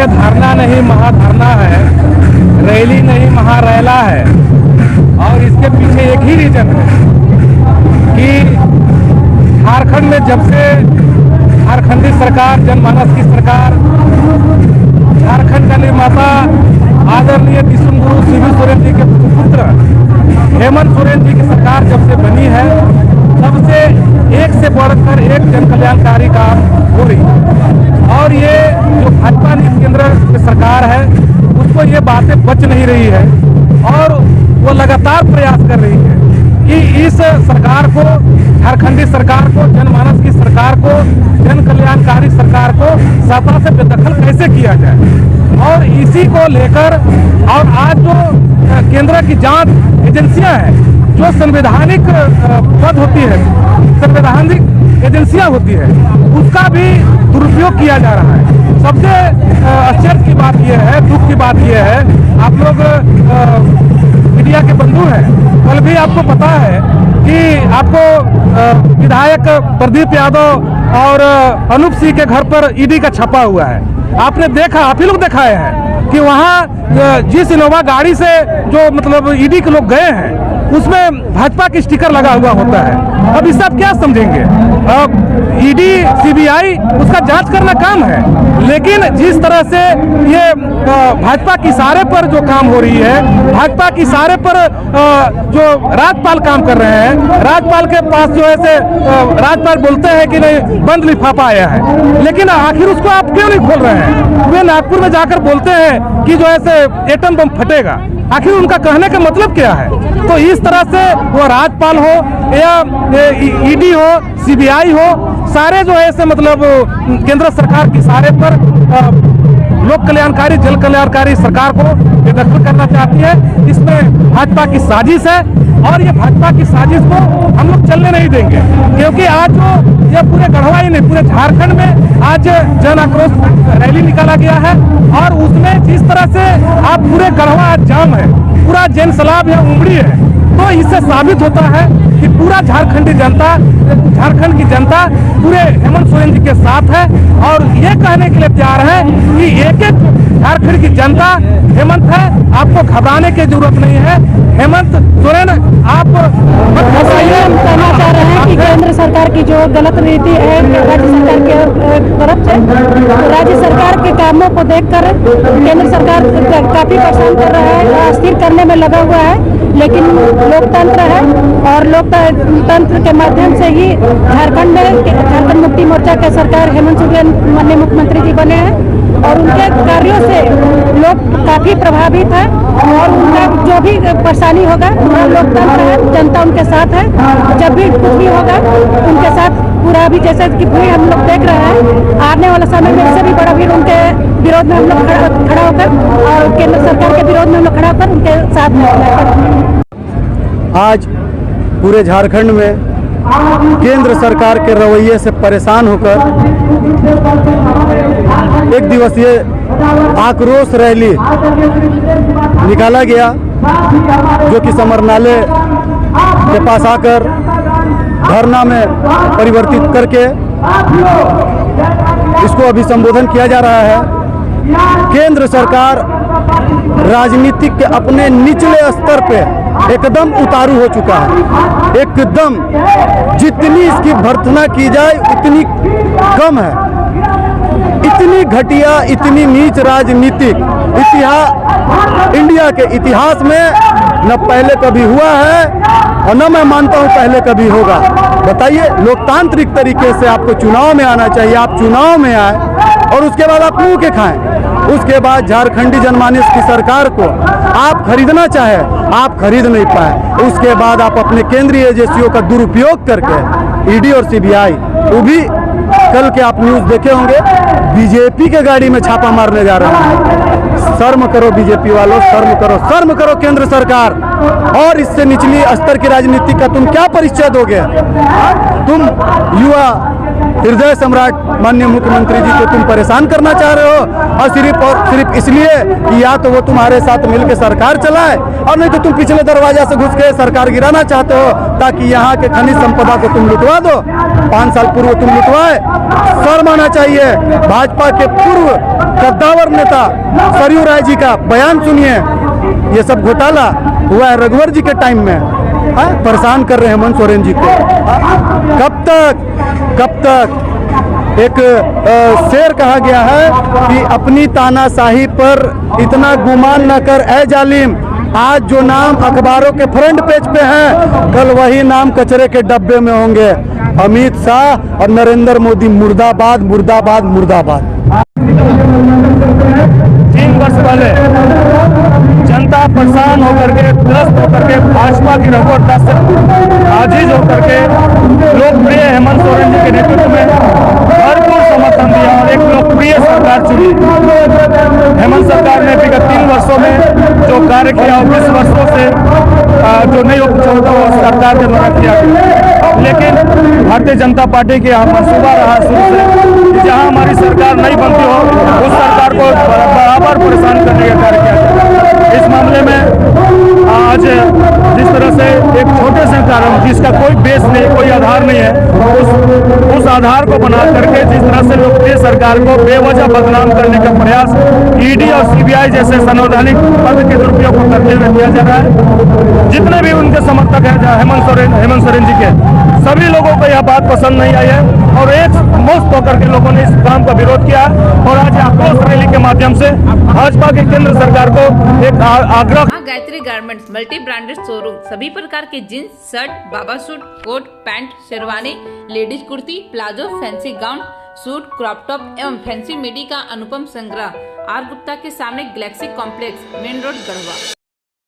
ये धरना नहीं महाधरना है, रैली नहीं महारैला है। और इसके पीछे एक ही रीजन है कि झारखंड में जब से झारखंडी सरकार, जनमानस की सरकार, झारखंड का निर्माता आदरणीय विष्णुगुरु शिबू सोरेन जी के पुत्र हेमंत सोरेन जी की सरकार जब से बनी है, तब से एक से बढ़कर एक जन कल्याणकारी काम हो रही है। और ये जो भाजपा नीति केंद्र की सरकार है उसको ये बातें बच नहीं रही है और वो लगातार प्रयास कर रही है कि इस सरकार को, झारखंडी सरकार को, जनमानस की सरकार को, जन कल्याणकारी सरकार को सत्ता से बेदखल कैसे किया जाए। और इसी को लेकर और आज जो केंद्र की जांच एजेंसियां हैं, जो संवैधानिक पद होती है, संवैधानिक एजेंसियां होती है, उसका भी दुरुपयोग किया जा रहा है। सबसे आश्चर्य की बात यह है, दुख की बात यह है, आप लोग मीडिया के बंधु हैं, कल भी आपको पता है कि आपको विधायक प्रदीप यादव और अनूप सिंह के घर पर ईडी का छपा हुआ है। आपने देखा, आप ही लोग दिखाए हैं कि वहाँ जिस इनोवा गाड़ी से जो मतलब ईडी के लोग गए हैं उसमें भाजपा की स्टिकर लगा हुआ होता है। अब इस आप क्या समझेंगे? ईडी सीबीआई उसका जांच करना काम है, लेकिन जिस तरह से ये भाजपा की इशारे पर जो काम हो रही है, भाजपा की इशारे पर जो राज्यपाल काम कर रहे हैं, राज्यपाल के पास जो है से राज्यपाल बोलते हैं कि नहीं बंद लिफाफा आया है, लेकिन आखिर उसको आप क्यों नहीं खोल रहे हैं? वे नागपुर में जाकर बोलते हैं कि जो है से एटम बम फटेगा, आखिर उनका कहने का मतलब क्या है? तो इस तरह से वो राज्यपाल हो या ईडी हो, सीबीआई हो, सारे जो है से मतलब केंद्र सरकार की इशारे पर लोक कल्याणकारी, जल कल्याणकारी सरकार को बेदखल करना चाहती है। इसमें भाजपा की साजिश है और ये भाजपा की साजिश को हम लोग चलने नहीं देंगे, क्योंकि आज जो ये पूरे गढ़वा ही नहीं, पूरे झारखंड में आज जन आक्रोश रैली निकाला गया है और उसमें जिस तरह से आप पूरे गढ़वा आज जाम है, पूरा जन सैलाब या उमड़ी है, तो इससे साबित होता है कि पूरा झारखंडी जनता, झारखंड की जनता पूरे हेमंत सोरेन जी के साथ है और ये कहने के लिए तैयार है कि एक एक झारखंड की जनता हेमंत है, आपको घबराने की जरूरत नहीं है। हेमंत सोरेन आप हम कहना चाह रहे हैं कि केंद्र सरकार की जो गलत नीति है राज्य सरकार के तरफ से, तो राज्य सरकार के कामों को देखकर केंद्र सरकार काफी परेशान कर रहा है, अस्थिर करने में लगा हुआ है। लेकिन लोकतंत्र है और लोकतंत्र के माध्यम से ही झारखंड में झारखंड मुक्ति मोर्चा के सरकार हेमंत सोरेन माननीय मुख्यमंत्री जी बने हैं और उनके कार्यों से लोग काफी प्रभावित है और उनका जो भी परेशानी होगा, पूरा लोकतंत्र है, जनता उनके साथ है। जब भी कुछ भी होगा उनके साथ पूरा भी, जैसे कि भीड़ हम लोग देख रहे हैं, आने वाला समय में इससे भी बड़ा भीड़ उनके विरोध में हम लोग खड़ा होकर और केंद्र सरकार के विरोध में हम लोग खड़ा होकर उनके साथ में। आज पूरे झारखंड में केंद्र सरकार के रवैये से परेशान होकर एक दिवसीय आक्रोश रैली निकाला गया, जो कि समरनालय के पास आकर धरना में परिवर्तित करके इसको अभी संबोधन किया जा रहा है। केंद्र सरकार राजनीतिक के अपने निचले स्तर पे एकदम उतारू हो चुका है, एकदम जितनी इसकी भर्त्सना की जाए उतनी कम है। इतनी घटिया, इतनी नीच राजनीतिक इतिहास इंडिया के इतिहास में न पहले कभी हुआ है और न मैं मानता हूं पहले कभी होगा। बताइए, लोकतांत्रिक तरीके से आपको चुनाव में आना चाहिए, आप चुनाव में आए और उसके बाद आप मुंह के खाएं। उसके बाद झारखंडी जनमानस की सरकार को आप खरीदना चाहे, आप खरीद नहीं पाए। उसके बाद आप अपने केंद्रीय एजेंसियों का दुरुपयोग करके ईडी और सीबीआई, वो भी कल के आप न्यूज़ देखे होंगे, बीजेपी के गाड़ी में छापा मारने जा रहे हैं। शर्म करो बीजेपी वालों, शर्म करो, शर्म करो केंद्र सरकार। और इससे निचली स्तर की राजनीति का तुम क्या परिचय दोगे? तुम युवा हृदय सम्राट माननीय मुख्यमंत्री जी को तुम परेशान करना चाह रहे हो और सिर्फ इसलिए कि या तो वो तुम्हारे साथ मिलकर सरकार चलाए और नहीं तो तुम पिछले दरवाजा से घुस के सरकार गिराना चाहते हो ताकि यहाँ के खनिज संपदा को तुम लुटवा दो। 5 साल पूर्व तुम लुटवाए, शर्म आना चाहिए। भाजपा के पूर्व कद्दावर नेता सरयू राय जी का बयान सुनिए। ये सब घोटाला हुआ है रघुवर जी के टाइम में, परेशान कर रहे हैं हेमंत सोरेन जी को। कब तक एक शेर कहा गया है कि अपनी तानाशाही पर इतना गुमान न कर ऐ जालिम। आज जो नाम अखबारों के फ्रंट पेज पे हैं, कल वही नाम कचरे के डब्बे में होंगे। अमित शाह और नरेंद्र मोदी मुर्दाबाद मुर्दाबाद मुर्दाबाद। 3 वर्ष पहले जनता परेशान होकर के त्रस्त होकर के भाजपा की रघुवरदास से आजीज होकर के लोकप्रिय हेमंत सोरेन जी के नेतृत्व में भरपूर समर्थन दिया और एक लोकप्रिय सरकार चुनी। हेमंत सरकार ने विगत 3 वर्षों में जो कार्य किया 20 वर्षों से जो नहीं हो सकता वो सरकार के द्वारा किया गया। लेकिन भारतीय जनता पार्टी के यहाँ मंसूबा रहा शुरू से कि जहाँ हमारी सरकार नहीं बनती हो उस सरकार को बराबर परेशान करने का कार्य किया जाए। इस मामले में आज जिस तरह से एक छोटे से कारण जिसका कोई बेस नहीं, कोई आधार नहीं है, उस आधार को बना करके जिस तरह से लोकप्रिय सरकार को बेवजह बदनाम करने का प्रयास ईडी और सीबीआई जैसे संवैधानिक पद के दुरुपयोग को करते हुए किया जा रहा है। जितने भी उनके समर्थक हैं हेमंत सोरेन जी के, सभी लोगों को यह बात पसंद नहीं आई है और एक मुक्त होकर के लोगों ने इस काम का विरोध किया और आज आक्रोश रैली के माध्यम से भाजपा की केंद्र सरकार को एक आग्रह। Gayatri garments multi branded showroom, सभी प्रकार के जींस, शर्ट, बाबा suit, coat, pant, sherwani, ladies kurti, palazzo, fancy gown, suit, crop top एवं फैंसी मिडी का अनुपम संग्रह। आर गुप्ता के सामने galaxy complex, main road, Garhwa.